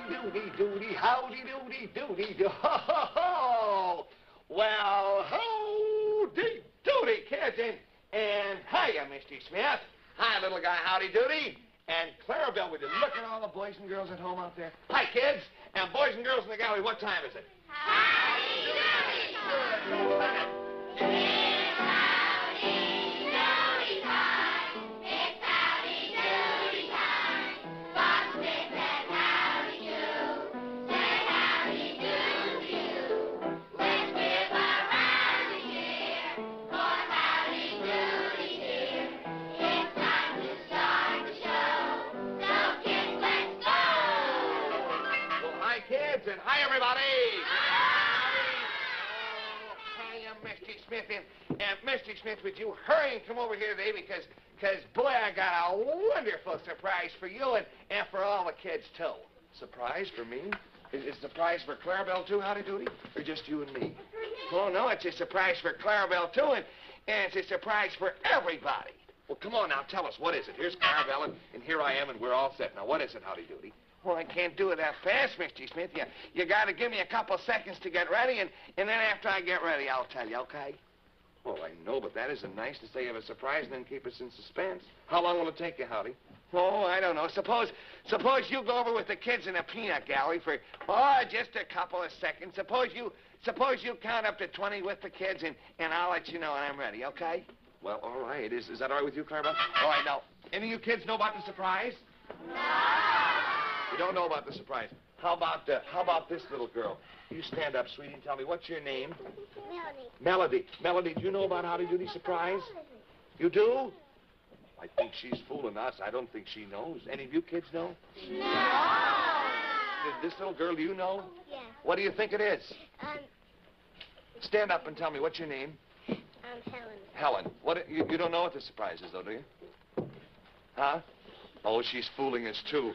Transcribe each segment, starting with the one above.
doody, doody, howdy, doody, doody, do. Ho, ho, ho! Well, howdy, doody, kids, and hiya, Mr. Smith. Hi, little guy, howdy, doody. And Clarabelle, would you look at all the boys and girls at home out there? Hi, kids, and boys and girls in the gallery, what time is it? Howdy, doody! Good time. And hi, everybody. Hiya, Mr. Smith. And Mr. Smith, would you hurry and come over here today because boy, I got a wonderful surprise for you and for all the kids, too. Surprise for me? Is it a surprise for Clarabelle, too, Howdy Doody? Or just you and me? Oh, no, it's a surprise for Clarabelle, too, and it's a surprise for everybody. Well, come on now, tell us, what is it? Here's Clarabelle, and here I am, and we're all set. Now, what is it, Howdy Doody? Well, I can't do it that fast, Mr. Smith. You got to give me a couple seconds to get ready, and then after I get ready, I'll tell you, okay? Well, I know, but that isn't nice to say you have a surprise and then keep us in suspense. How long will it take you, Howdy? Oh, I don't know. Suppose you go over with the kids in a peanut gallery for, just a couple of seconds. Suppose you count up to 20 with the kids, and I'll let you know when I'm ready, okay? Well, all right. Is that all right with you, Clarabelle? All right, now, any of you kids know about the surprise? No. You don't know about the surprise. How about this little girl? You stand up, sweetie, and tell me, what's your name? Melody. Melody, do you know about Howdy Doody surprise? You do? I think she's fooling us. I don't think she knows. Any of you kids know? No. This little girl, do you know? Yes. What do you think it is? Stand up and tell me, what's your name? Helen. Helen. What? You don't know what the surprise is, though, do you? Huh? Oh, she's fooling us, too.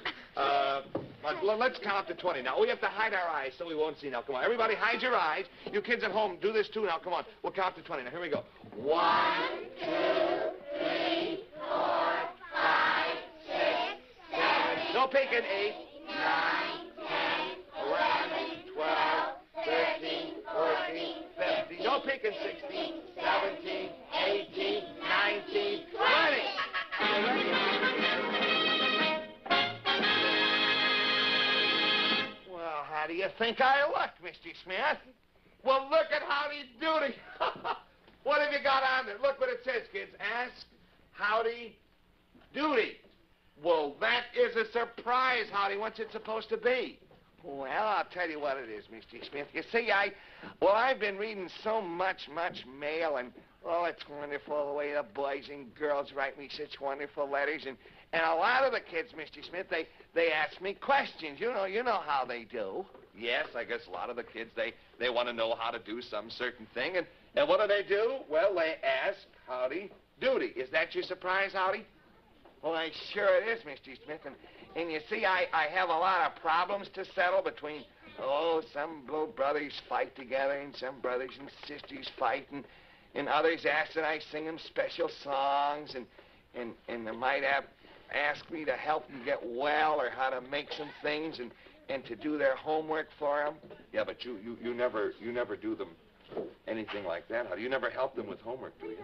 Let's count up to 20. Now, we have to hide our eyes so we won't see. Now, come on. Everybody hide your eyes. You kids at home, do this, too. Now, come on. We'll count up to 20. Now, here we go. 1, 2, 3, 4, 5, 6, 7. No peeking. 8, 9, 10, 11, 12, 13, 14, 15. No peeking. 16, 17, 18, 19, 20. Well, how do you think I look, Mr. Smith? Well, look at Howdy Doody. What have you got on there? Look what it says, kids. Ask Howdy Doody. Well, that is a surprise, Howdy. What's it supposed to be? Well, I'll tell you what it is, Mr. Smith. You see, I've been reading so much mail, and, it's wonderful the way the boys and girls write me such wonderful letters, and a lot of the kids, Mr. Smith, they ask me questions. You know how they do. Yes, I guess a lot of the kids, they want to know how to do some certain thing, and what do? Well, they ask Howdy Doody. Is that your surprise, Howdy? Well, sure it is, Mr. Smith, and you see, I have a lot of problems to settle between, some little brothers fight together, and some brothers and sisters fight, and others ask that I sing them special songs, and they might ask me to help them get well, or how to make some things, and to do their homework for them. Yeah, but you never do them anything like that. How do you never help them with homework, do you?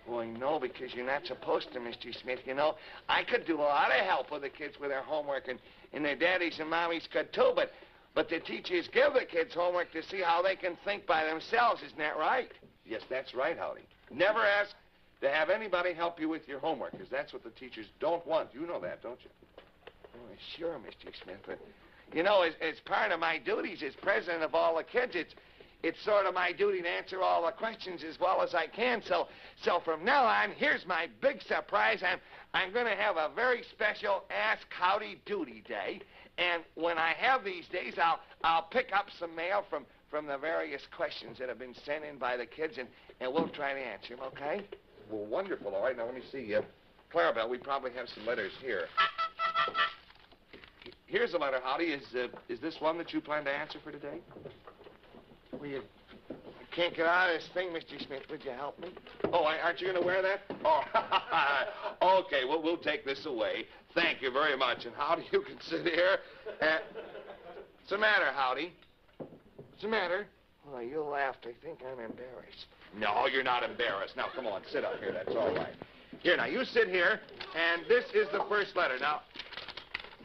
Well, no, because you're not supposed to, Mr. Smith. You know, I could do a lot of help with the kids with their homework, and their daddies and mommies could too, but the teachers give the kids homework to see how they can think by themselves. Isn't that right? Yes, that's right, Howdy. Never ask to have anybody help you with your homework, because that's what the teachers don't want. You know that, don't you? Oh, sure, Mr. Smith, but, you know, as part of my duties as president of all the kids, it's sort of my duty to answer all the questions as well as I can. So from now on, here's my big surprise. I'm going to have a very special Ask Howdy Doody Day. And when I have these days, I'll pick up some mail from the various questions that have been sent in by the kids, and we'll try to answer them, okay? Well, wonderful. All right, now let me see. Clarabelle, we probably have some letters here. Here's a letter, Howdy. Is this one that you plan to answer for today? Well, you can't get out of this thing, Mr. Smith. Would you help me? Oh, aren't you going to wear that? Oh, okay, well, we'll take this away. Thank you very much. And Howdy, you can sit here. What's the matter, Howdy? What's the matter? Oh, you laughed. I think I'm embarrassed. No, you're not embarrassed. Now, come on, sit up here. That's all right. Here, now, you sit here, and this is the first letter. Now,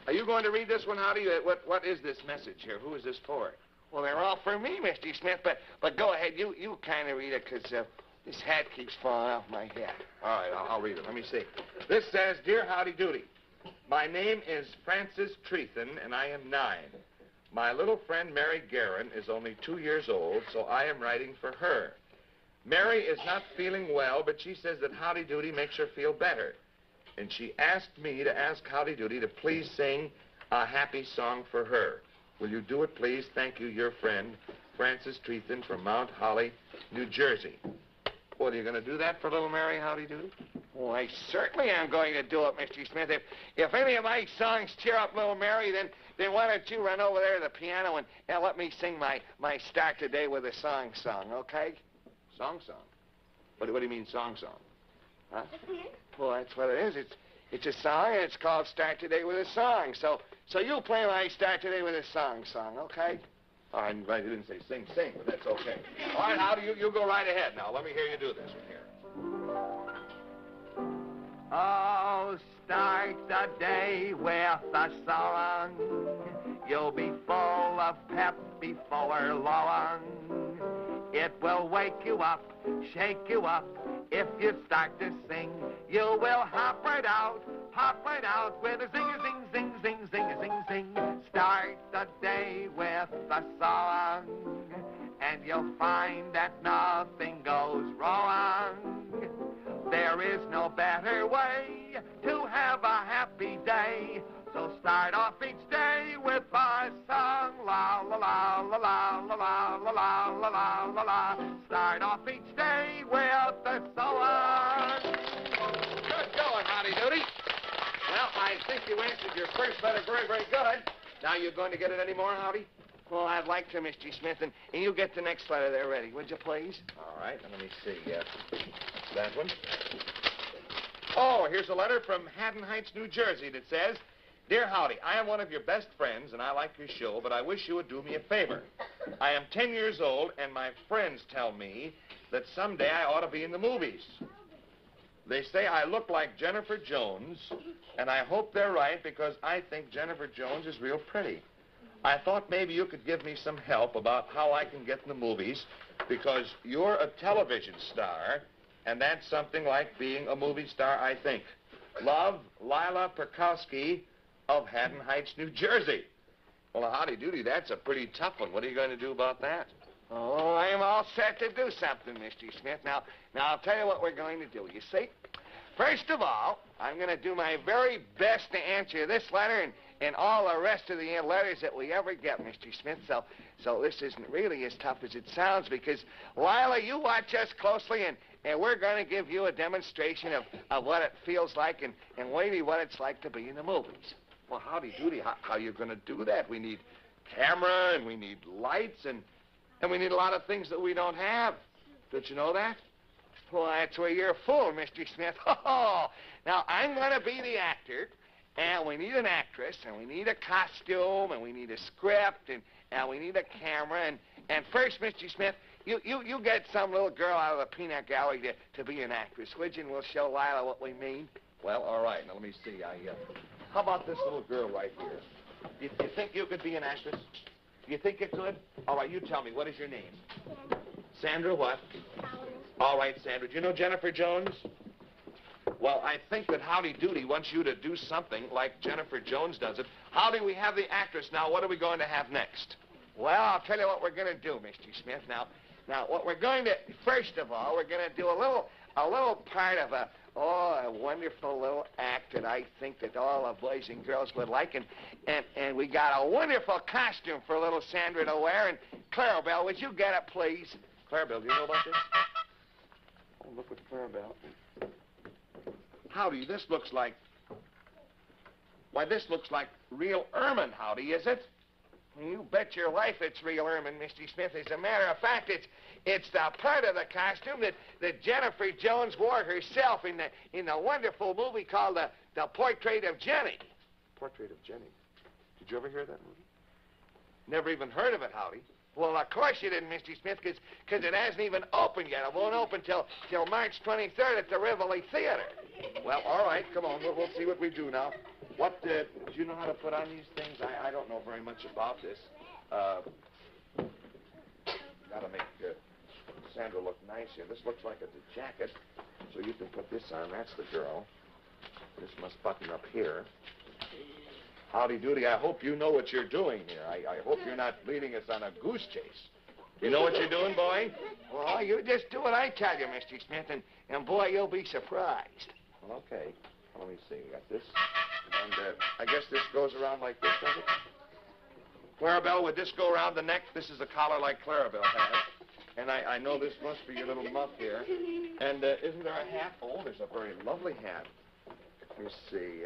are you going to read this one, Howdy? What is this message here? Who is this for? Well, they're all for me, Mr. Smith, but go ahead. You kind of read it, because this hat keeps falling off my head. All right, I'll read it. Let me see. This says, Dear Howdy Doody, my name is Francis Treathen, and I am 9. My little friend Mary Guerin is only 2 years old, so I am writing for her. Mary is not feeling well, but she says that Howdy Doody makes her feel better. And she asked me to ask Howdy Doody to please sing a happy song for her. Will you do it, please? Thank you, your friend, Francis Treathen from Mount Holly, New Jersey. What, are you going to do that for little Mary, Howdy Doody? Well, I certainly am going to do it, Mr. Smith. If any of my songs cheer up little Mary, then why don't you run over there to the piano and let me sing my Start Today with a Song, okay? Song? What do you mean, song? Huh? Well, that's what it is. It's a song, and it's called Start Today with a Song. So you play my Start Today with a Song, okay? Oh, I'm glad you didn't say sing, but that's okay. All right, Howdy, you go right ahead now. Let me hear you do this one here. Oh, start the day with a song. You'll be full of pep before long. It will wake you up, shake you up. If you start to sing, you will hop right out with a zing, zing. Start the day with a song, and you'll find that nothing goes wrong. There is no better way to have a happy day. So start off each day with a song, la la la la la la la la la la la la la. Start off each day with a song. Good going, Howdy Doody. Well, I think you answered your first letter very, very good. Now you're going to get it any more, Howdy? Well, I'd like to, Mr. Smith, and you get the next letter there ready, would you please? All right, now let me see. That one. Oh, here's a letter from Haddon Heights, New Jersey that says, Dear Howdy, I am one of your best friends, and I like your show, but I wish you would do me a favor. I am 10 years old, and my friends tell me that someday I ought to be in the movies. They say I look like Jennifer Jones, and I hope they're right because I think Jennifer Jones is real pretty. I thought maybe you could give me some help about how I can get in the movies because you're a television star, and that's something like being a movie star, I think. Love, Lila Perkowski of Haddon Heights, New Jersey. Well, Howdy Doody, that's a pretty tough one. What are you going to do about that? Oh, I'm all set to do something, Mr. Smith. Now, I'll tell you what we're going to do. You see, first of all, I'm going to do my very best to answer this letter and all the rest of the letters that we ever get, Mr. Smith. So this isn't really as tough as it sounds because, Lila, you watch us closely, and we're going to give you a demonstration of what it feels like and maybe what it's like to be in the movies. Well, Howdy Doody, how are you going to do that? We need camera, and we need lights, and we need a lot of things that we don't have. Did you know that? Well, that's where you're a fool, Mr. Smith. Oh, now, I'm going to be the actor, and we need an actress, and we need a costume, and we need a script, and we need a camera, and first, Mr. Smith, you get some little girl out of the peanut gallery to be an actress, would you, and we'll show Lila what we mean? Well, all right. Now, let me see. How about this little girl right here? Do you think you could be an actress? Do you think you could? All right, you tell me. What is your name? Sandra what? All right, Sandra. Do you know Jennifer Jones? Well, I think that Howdy Doody wants you to do something like Jennifer Jones does it. Howdy, we have the actress. Now, what are we going to have next? Well, I'll tell you what we're going to do, Mr. Smith. Now, what we're going to, first of all, we're going to do a little part of a wonderful little act that I think that all the boys and girls would like, and we got a wonderful costume for little Sandra to wear. And Clarabelle, would you get it, please? Clarabelle, do you know about this? Oh, look at Clarabelle. Howdy, this looks like... Why, this looks like real ermine, Howdy, is it? You bet your life it's real ermine, Misty Smith. As a matter of fact, it's the part of the costume that Jennifer Jones wore herself in the wonderful movie called The Portrait of Jenny. Portrait of Jenny? Did you ever hear that movie? Never even heard of it, Howdy. Well, of course you didn't, Misty Smith, because it hasn't even opened yet. It won't open till March 23rd at the Rivoli Theater. Well, all right, come on. We'll see what we do now. What, do you know how to put on these things? I don't know very much about this. Gotta make Sandra look nice here. This looks like it's a jacket, so you can put this on. That's the girl. This must button up here. Howdy Doody, I hope you know what you're doing here. I hope you're not leading us on a goose chase. You know what you're doing, boy? Well, you just do what I tell you, Misty Smith, and boy, you'll be surprised. Well, okay. Let me see. We got this. And I guess this goes around like this, does it? Clarabelle, would this go around the neck? This is a collar like Clarabelle has. And I know this must be your little muff here. And isn't there a hat? Oh, there's a very lovely hat. Let me see.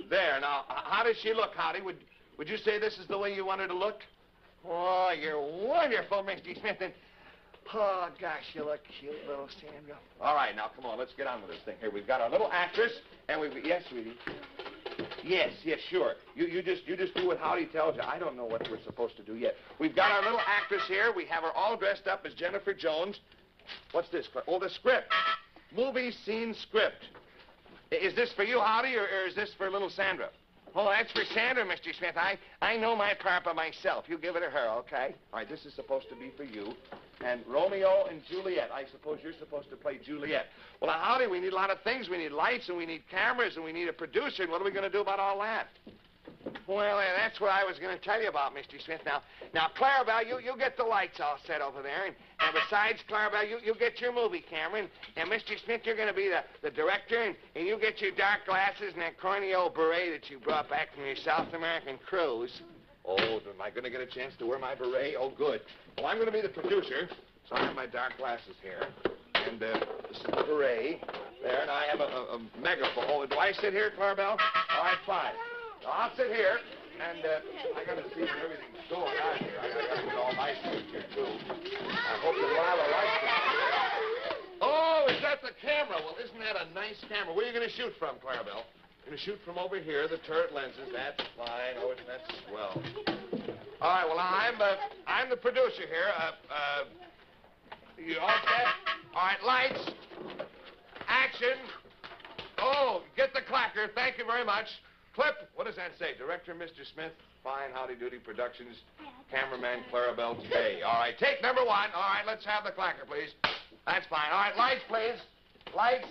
There. Now, how does she look, Howdy? Would you say this is the way you want her to look? Oh, you're wonderful, Misty Smith. And, oh, gosh, you look cute, little Sandra. All right, now, come on. Let's get on with this thing here. We've got our little actress, and we've... Yes, sweetie? Yes, sure. You just do what Howdy tells you. I don't know what we're supposed to do yet. We've got our little actress here. We have her all dressed up as Jennifer Jones. What's this? Oh, the script. Movie scene script. Is this for you, Howdy, or is this for little Sandra? Oh, that's for Sandra, Mr. Smith. I know my part by myself. You give it to her, okay? All right, this is supposed to be for you. And Romeo and Juliet. I suppose you're supposed to play Juliet. Well, now, Howdy, we need a lot of things. We need lights, and we need cameras, and we need a producer. And what are we going to do about all that? Well, that's what I was going to tell you about, Mr. Smith. Now, Clarabelle, you get the lights all set over there. And besides, Clarabelle, you get your movie camera. And Mr. Smith, you're going to be the director. And you get your dark glasses and that corny old beret that you brought back from your South American cruise. Oh, am I going to get a chance to wear my beret? Oh, good. Well, I'm going to be the producer, so I have my dark glasses here. And this is the beret there. And I have a megaphone. Oh, do I sit here, Clarabelle? All right, fine. I'll sit here, and I got to see if everything's going on here. I got to get all my suits here, too. I hope that Lila likes it. Oh, is that the camera? Well, isn't that a nice camera? Where are you going to shoot from, Clarabelle? Going to shoot from over here, the turret lenses. That's fine. Oh, isn't that swell? All right, well, I'm the producer here. You all set? All right, lights. Action. Oh, get the clacker. Thank you very much. Clip. What does that say? Director, Mr. Smith. Fine, Howdy Doody Productions. Cameraman, Clarabelle K. All right, take number one. All right, let's have the clacker, please. That's fine. All right, lights, please. Lights.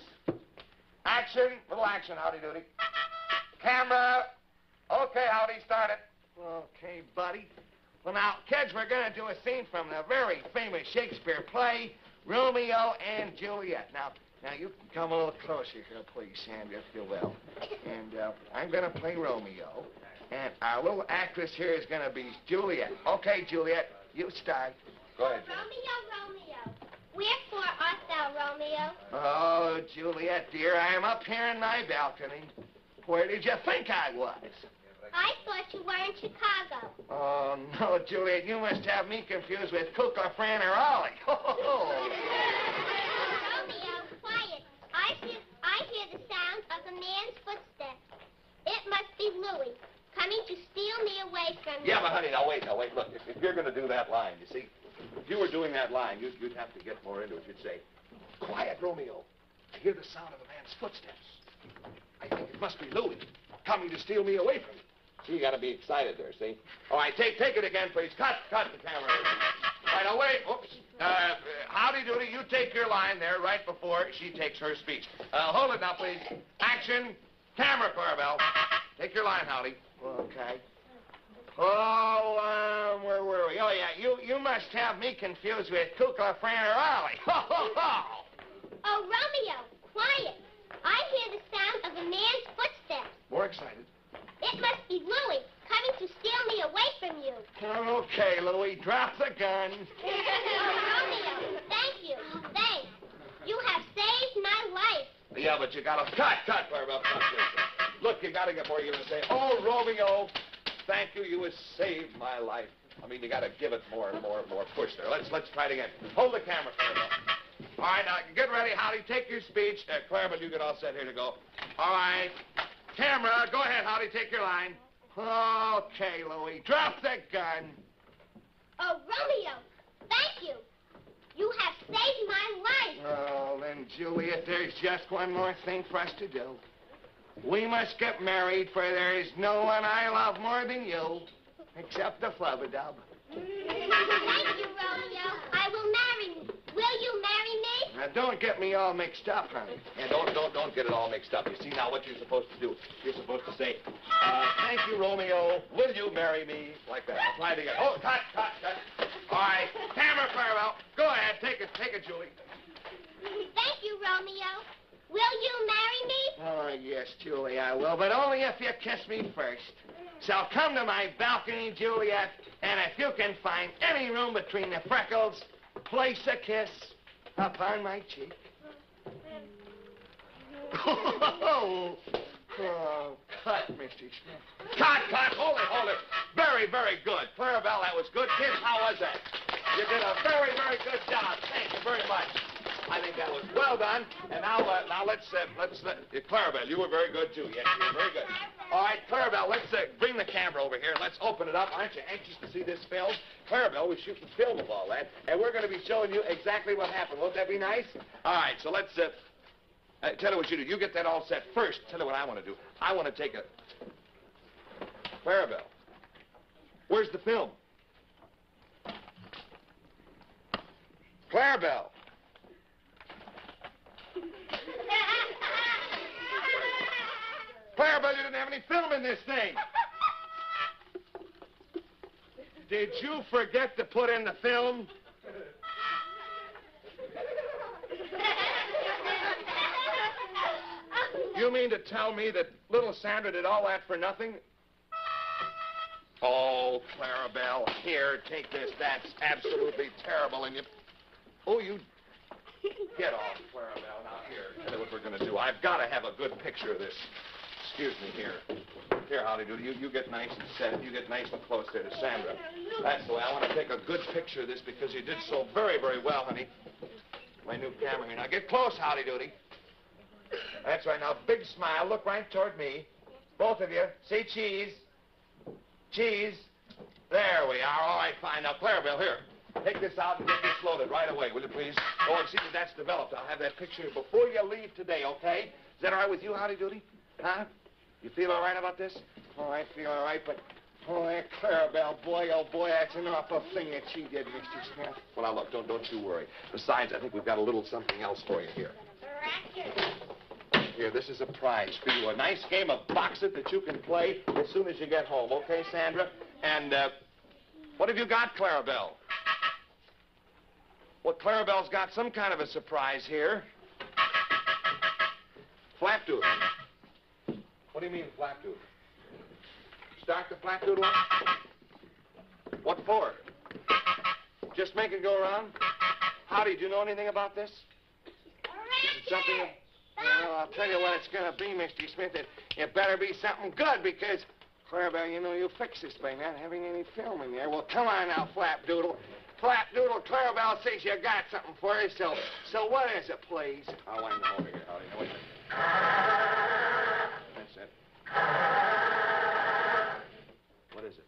Action. Little action, Howdy Doody. Camera. Okay, Howdy, start it. Okay, buddy. Well, now, kids, we're going to do a scene from the very famous Shakespeare play, Romeo and Juliet. Now, you can come a little closer here, please, Sandra, if you will. And I'm going to play Romeo. And our little actress here is going to be Juliet. Okay, Juliet, you start. Go ahead, Juliet. Romeo. Wherefore art thou, Romeo? Oh, Juliet, dear, I am up here in my balcony. Where did you think I was? I thought you were in Chicago. Oh, no, Juliet, you must have me confused with Kukla, Fran, or Ollie. Romeo, quiet. I hear the sound of a man's footsteps. It must be Louis, coming to steal me away from you. Yeah, but honey, now wait. Look, if you're going to do that line, you see, if you were doing that line, you'd have to get more into it. You'd say, quiet, Romeo. I hear the sound of a man's footsteps. I think it must be Louis, coming to steal me away from you. See, you got to be excited there, see? All right, take it again, please. Cut the camera. All right, now wait. Oops. Howdy Doody, you take your line there right before she takes her speech. Hold it now, please. Action. Camera, Clarabelle. Take your line, Howdy. Okay. Oh, where were we? Oh, yeah, you must have me confused with Kukla, Fran, or Ollie. Oh, Romeo, quiet. I hear the sound of a man's footsteps. More excited. It must be Louis, coming to steal me away from you. Okay, Louis, drop the gun. Oh, Romeo, thank you. Thanks. You have saved my life. Yeah, but you gotta... Cut, Clarabelle, cut. Look, you gotta get more. You're gonna say, oh, Romeo, thank you. You have saved my life. I mean, you gotta give it more and more push there. Let's try it again. Hold the camera, Clarabelle. All right, now, get ready, Howdy. Take your speech. Clarabelle, you get all set here to go. All right. Camera, go ahead, Howdy. Take your line. Okay, Louie. Drop the gun. Oh, Romeo, thank you. You have saved my life. Oh, then, Juliet, there's just one more thing for us to do. We must get married, for there is no one I love more than you, except the flubber-dub. Thank you, Romeo. I will marry you. Will you marry me? Now, don't get me all mixed up, honey. Yeah, don't get it all mixed up. You see, now, what you're supposed to do, you're supposed to say, thank you, Romeo. Will you marry me? Like that. I'll try it again. Oh, cut. All right. Camera, Clarabelle. Go ahead. Take it, Julie. Thank you, Romeo. Will you marry me? Oh, yes, Julie, I will, but only if you kiss me first. So come to my balcony, Juliet, and if you can find any room between the freckles, place a kiss upon my cheek. Oh, cut, Mr. Smith. Cut. Hold it. Very, very good. Clarabelle, that was good. Kids, how was that? You did a very, very good job. Thank you very much. I think that was well done. And now let's Clarabelle, you were very good, too. Yes, you were very good. All right, Clarabelle, let's bring the camera over here. Let's open it up. Aren't you anxious to see this film? Clarabelle, we're shooting film of all that, and we're going to be showing you exactly what happened. Won't that be nice? All right, so let's, tell you what you do. You get that all set first. Tell you what I want to do. I want to take a... Clarabelle, where's the film? Clarabelle. Clarabelle, you didn't have any film in this thing. Did you forget to put in the film? You mean to tell me that little Sandra did all that for nothing? Oh, Clarabelle, here, take this. That's absolutely terrible. And you... Oh, you... Get off, Clarabelle. Now, here, tell you what we're going to do. I've got to have a good picture of this. Excuse me, here. Here, Howdy Doody, you get nice and set. You get nice and close there to Sandra. That's the way. I want to take a good picture of this because you did so very, very well, honey. My new camera here. Now, get close, Howdy Doody. That's right. Now, big smile. Look right toward me. Both of you. Say cheese. Cheese. There we are. All right, fine. Now, Clarabelle, here. Take this out and get this loaded right away, will you please? Oh, and see that that's developed. I'll have that picture before you leave today, okay? Is that all right with you, Howdy Doody? Huh? You feel all right about this? All right, feel all right, but... Oh, that Clarabelle, boy, oh, boy, that's an awful thing that she did, Mr. Smith. Well, now, look, don't you worry. Besides, I think we've got a little something else for you here. Here, this is a prize for you. A nice game of box-it that you can play as soon as you get home, okay, Sandra? And, what have you got, Clarabelle? Well, Clarabelle's got some kind of a surprise here. Flapdoodle. What do you mean, flapdoodle? Start the flapdoodle up? What for? Just make it go around? Howdy, do you know anything about this? Is it something... Well, I'll tell you what it's going to be, Mr. Smith. It better be something good because, Clarabelle, you know you fixed this by not having any film in there. Well, come on now, Flapdoodle. Flapdoodle, Clarabelle says you got something for you, so what is it, please? Oh, I know over here, Howdy. Now, wait a minute. That's it. What is it?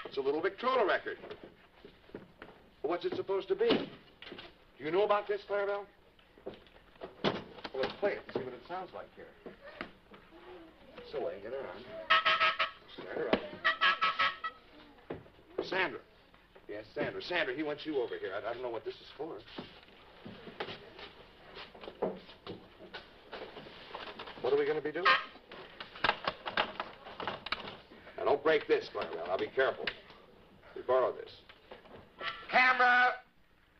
It's a little Victrola record. Well, what's it supposed to be? Do you know about this, Clarabelle? Well, let's play it, see what it sounds like here. So, get her on. Start her up. Sandra. Yes, Sandra. Sandra, he wants you over here. I don't know what this is for. What are we going to be doing? Now, don't break this, Clarabelle. I'll be careful. We borrow this. Camera!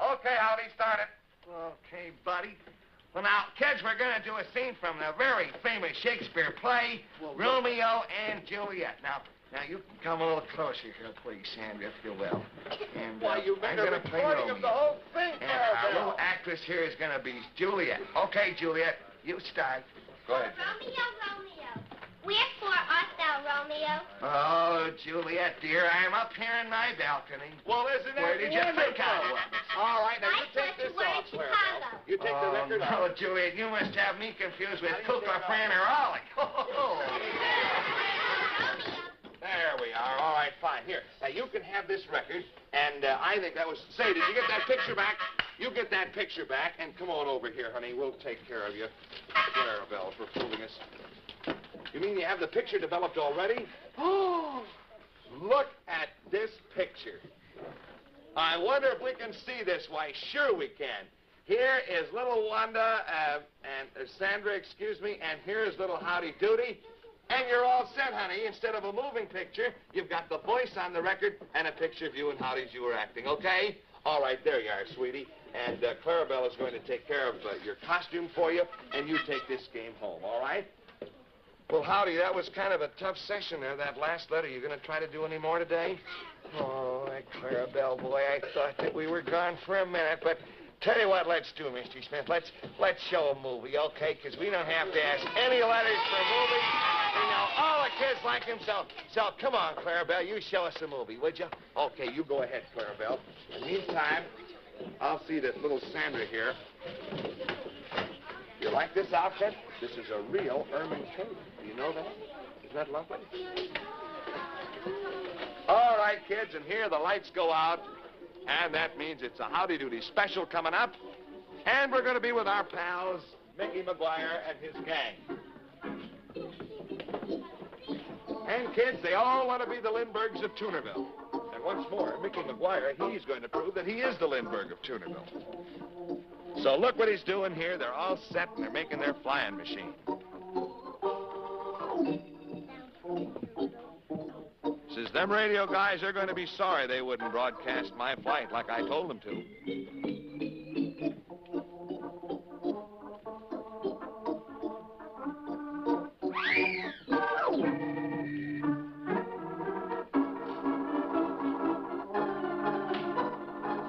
Okay, Howdy, start it. Okay, buddy. Well, now, kids, we're going to do a scene from the very famous Shakespeare play, Romeo and Juliet. Now, you can come a little closer here, please, Sandra, if you will. And, Why, you made a I'm going to play recording Romeo. of the whole thing, And our Clarabelle. little actor actress here is going to be Juliet. Okay, Juliet, you start. Go ahead. Romeo. Wherefore art thou, Romeo? Oh, Juliet, dear, I'm up here in my balcony. Well, isn't that Where did you think I was? All right, now I you take thought this you were in off, Clarabelle. Chicago. You take the record no, off. Juliet, you must have me confused with Now you Cuca take it off. Franaroli. Romeo. There we are. All right, fine. Here, now you can have this record, and I think that was... Say, did you get that picture back? You get that picture back, and come on over here, honey. We'll take care of you. Clarabelle, for fooling us. You mean you have the picture developed already? Oh, look at this picture. I wonder if we can see this. Why, sure we can. Here is little Wanda, and Sandra, excuse me, and here's little Howdy Doody. And you're all set, honey. Instead of a moving picture, you've got the voice on the record and a picture of you and Howdy as you were acting, okay? All right, there you are, sweetie. And Clarabelle is going to take care of your costume for you, and you take this game home, all right? Well, Howdy, that was kind of a tough session there, that last letter. You going to try to do any more today? Oh, Clarabelle, boy, I thought that we were gone for a minute, but tell you what let's do, Mr. Smith. Let's show a movie, okay? Because we don't have to ask any letters for movies. We know all the kids like him, so come on, Clarabelle, you show us a movie, would you? Okay, you go ahead, Clarabelle. In the meantime, I'll see that little Sandra here. You like this outfit? This is a real ermine cape. Do you know that? Isn't that lovely? All right, kids, and here the lights go out, and that means it's a Howdy Doody special coming up, and we're going to be with our pals, Mickey McGuire and his gang. And kids, they all want to be the Lindberghs of Tunerville. And once more, Mickey McGuire, he's going to prove that he is the Lindbergh of Tunerville. So look what he's doing here. They're all set, and they're making their flying machine. Says, them radio guys are going to be sorry they wouldn't broadcast my flight like I told them to.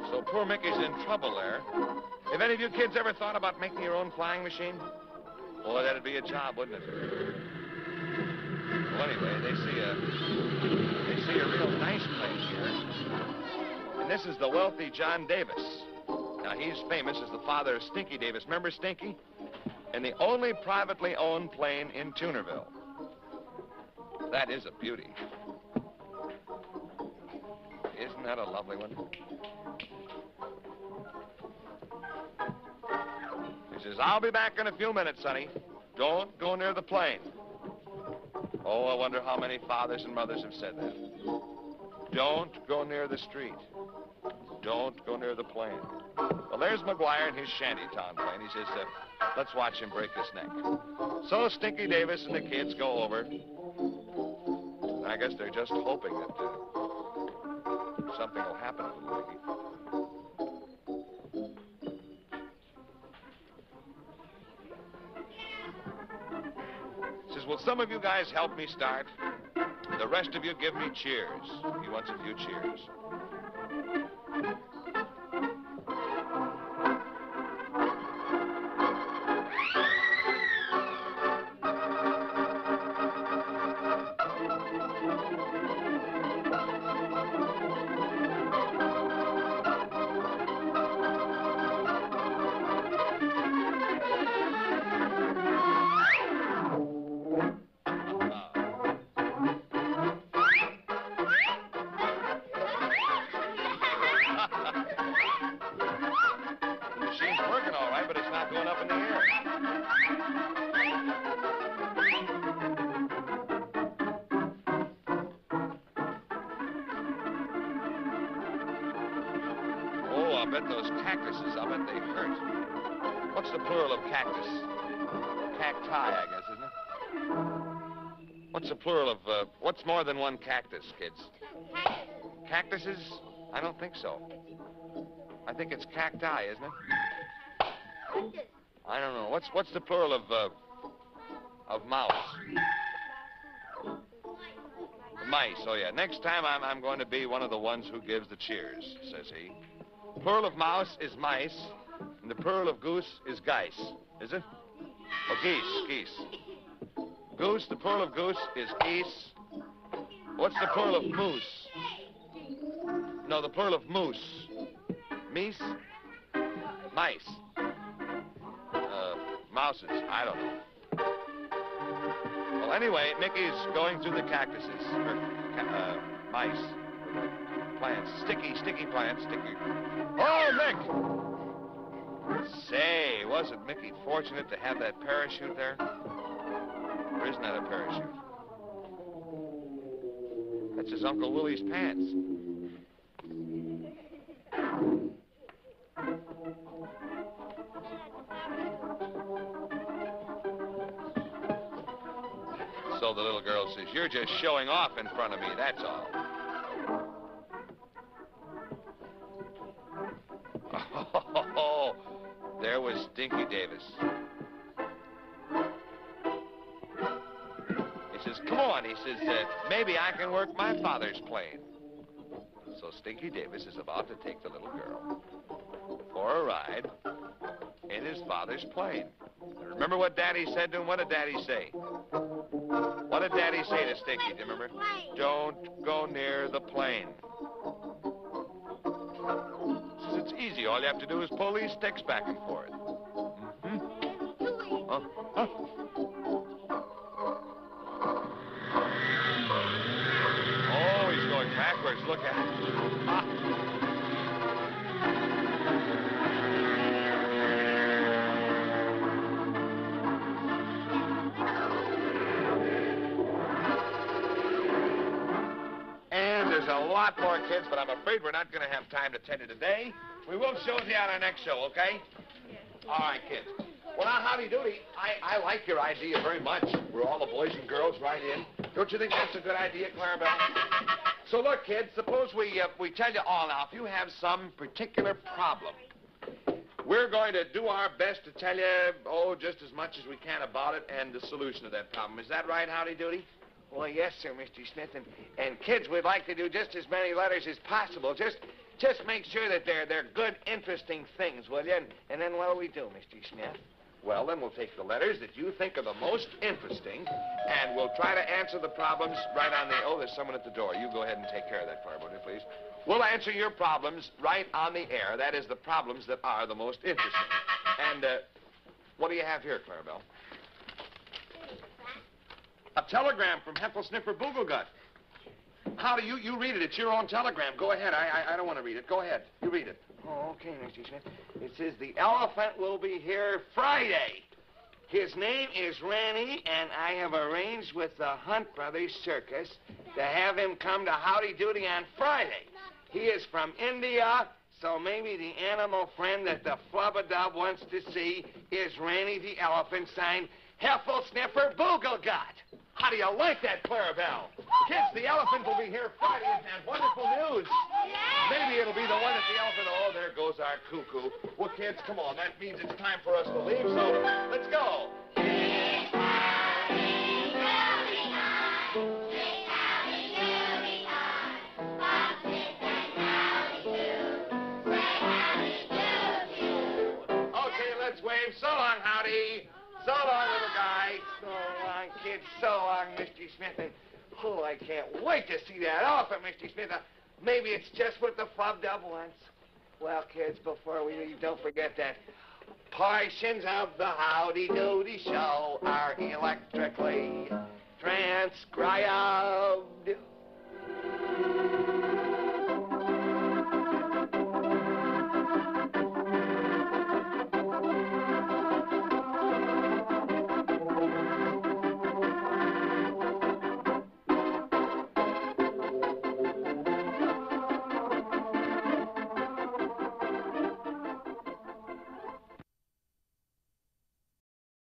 So poor Mickey's in trouble there. Have any of you kids ever thought about making your own flying machine? Boy, that'd be a job, wouldn't it? Well, anyway, they see a real nice place here. And this is the wealthy John Davis. Now, he's famous as the father of Stinky Davis. Remember Stinky? And the only privately owned plane in Tunerville. That is a beauty. Isn't that a lovely one? He says, I'll be back in a few minutes, sonny. Don't go near the plane. Oh, I wonder how many fathers and mothers have said that. Don't go near the street. Don't go near the plane. Well, there's McGuire in his shantytown plane. He says, let's watch him break his neck. So Stinky Davis and the kids go over. And I guess they're just hoping that something will happen to little Mickey. Says, will some of you guys help me start? The rest of you give me cheers. He wants a few cheers. I bet those cactuses, I bet they hurt. What's the plural of cactus? Cacti, I guess, isn't it? What's the plural of, what's more than one cactus, kids? Cactuses? I don't think so. I think it's cacti, isn't it? I don't know. What's the plural of mouse? Mice, oh yeah. Next time I'm going to be one of the ones who gives the cheers, says he. pearl of mouse is mice, and the pearl of goose is geese. Is it? Oh, geese. Goose, the pearl of goose is geese. What's the pearl of moose? No, the pearl of moose. Meese? Mice. Mouses. I don't know. Well, anyway, Mickey's going through the cactuses. Or, mice. Plants. Sticky plants. Oh, Mick! Say, wasn't Mickey fortunate to have that parachute there? Or isn't that a parachute? That's his Uncle Willie's pants. So the little girl says, "You're just showing off in front of me, that's all." Oh, there was Dinky Davis. He says, "Come on," he says, "maybe I can work my father's plane." So Stinky Davis is about to take the little girl for a ride in his father's plane. Remember what Daddy said to him? What did Daddy say? What did Daddy say to Stinky? Do you remember? Don't go near the plane. Says it's easy. All you have to do is pull these sticks back and forth. Oh, he's going backwards. Look at it. And there's a lot more, kids, but I'm afraid we're not going to have time to tell you today. We will show you on our next show, okay? All right, kids. Well, now, Howdy Doody, I like your idea very much. We're all the boys and girls right in. Don't you think that's a good idea, Clarabelle? So, look, kids, suppose we tell you all now, if you have some particular problem, we're going to do our best to tell you, just as much as we can about it and the solution to that problem. Is that right, Howdy Doody? Well, yes, sir, Mr. Smith. And kids, we'd like to do just as many letters as possible. Just make sure that they're good, interesting things, will you? And then what do we do, Mr. Smith? Well, then we'll take the letters that you think are the most interesting, and we'll try to answer the problems right on the... Oh, there's someone at the door. You go ahead and take care of that, Clarabelle, please. We'll answer your problems right on the air. That is, the problems that are the most interesting. And, what do you have here, Clarabelle? A telegram from Heffel-Sniffer Booglegut. How do you read it? It's your own telegram. Go ahead. I don't want to read it. Go ahead. You read it. Oh, okay, Mr. Smith. It says the elephant will be here Friday. His name is Ranny, and I have arranged with the Hunt Brothers Circus to have him come to Howdy Doody on Friday. He is from India, so maybe the animal friend that the Flubba-Dub wants to see is Ranny the elephant, signed Heffel-Sniffer Booglegut. How do you like that, Clarabelle? Kids, the elephant will be here Friday. Isn't that wonderful news? Maybe it'll be the one that the elephant... Oh, there goes our cuckoo. Well, kids, come on. That means it's time for us to leave, so let's go. Okay, let's wave. So long, Howdy. So long, little guy. So long, kids. So long, Mr. Smith. And, I can't wait to see that elephant, Mr. Smith. Maybe it's just what the Flub-Dub wants. Well, kids, before we leave, don't forget that portions of the Howdy Doody show are electrically transcribed.